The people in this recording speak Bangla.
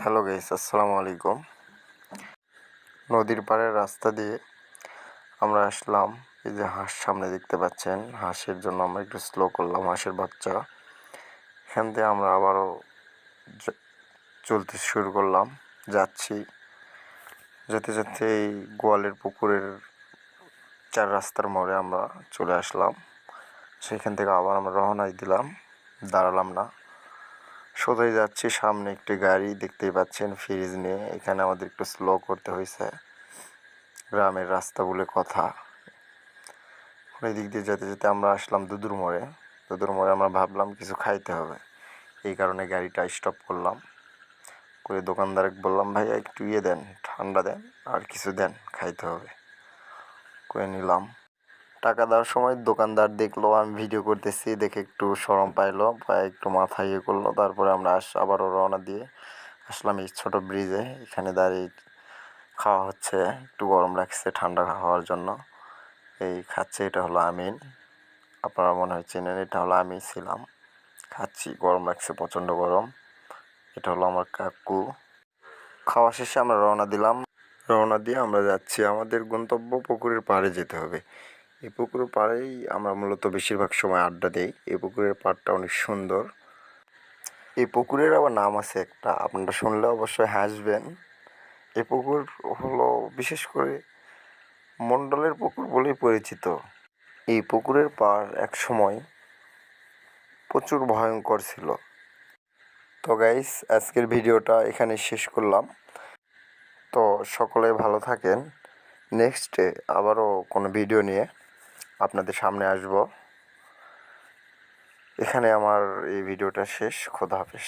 হ্যালো গাইস, আসসালামু আলাইকুম। নদীর পাড়ের রাস্তা দিয়ে আমরা আসলাম। এই যে হাঁস সামনে দেখতে পাচ্ছেন, হাঁসের জন্য আমরা একটু স্লো করলাম, হাঁসের বাচ্চা। এখান থেকে আমরা আবারও চলতে শুরু করলাম, যাচ্ছি। যেতে যেতে এই গোয়ালের পুকুরের চার রাস্তার মোড়ে আমরা চলে আসলাম। সেখান থেকে আবার আমরা রওনা দিলাম, দাঁড়ালাম না, সোজাই যাচ্ছি। সামনে একটি গাড়ি দেখতেই পাচ্ছেন, ফ্রিজ নিয়ে। এখানে আমাদের একটু স্লো করতে হয়েছে, গ্রামের রাস্তা বলে কথা। ওই দিক দিয়ে যেতে যেতে আমরা আসলাম দুদুর মোড়ে। দুদুর মোড়ে আমরা ভাবলাম কিছু খাইতে হবে, এই কারণে গাড়িটা স্টপ করলাম করে দোকানদারকে বললাম, ভাইয়া একটু দেন, ঠান্ডা দেন, আর কিছু দেন, খাইতে হবে। করে নিলাম। টাকা দেওয়ার সময় দোকানদার দেখলো আমি ভিডিও করতেছি, দেখে একটু শরম পাইলো, একটু মাথা করলো। তারপরে আমরা আবারও রওনা দিয়ে আসলাম এই ছোটো ব্রিজে। এখানে দাঁড়িয়ে খাওয়া হচ্ছে, একটু গরম লাগছে ঠান্ডা হওয়ার জন্য। এই খাচ্ছে, এটা হলো আমিন। আপনারা মনে হয় চেনেন, এটা হলো আমি ছিলাম। খাচ্ছি, গরম লাগছে, প্রচণ্ড গরম। এটা হলো আমার কাকু। খাওয়া শেষে আমরা রওনা দিয়ে আমরা যাচ্ছি আমাদের গন্তব্য পুকুরের পাড়ে যেতে হবে। এই পুকুরের পাড়েই আমরা মূলত বেশিরভাগ সময় আড্ডা দিই। এই পুকুরের পাড়টা অনেক সুন্দর। এই পুকুরের আবার নাম আছে একটা, আপনারা শুনলে অবশ্যই হাসবেন। এই পুকুর হলো বিশেষ করে মণ্ডলের পুকুর বলেই পরিচিত। এই পুকুরের পাড় এক সময় প্রচুর ভয়ঙ্কর ছিল। তো গাইস, আজকের ভিডিওটা এখানে শেষ করলাম। তো সকলে ভালো থাকেন। নেক্সটে আবারও কোনো ভিডিও নিয়ে আপনাদের সামনে আসব। এখানে আমার এই ভিডিওটা শেষ। খোদা হাফেজ।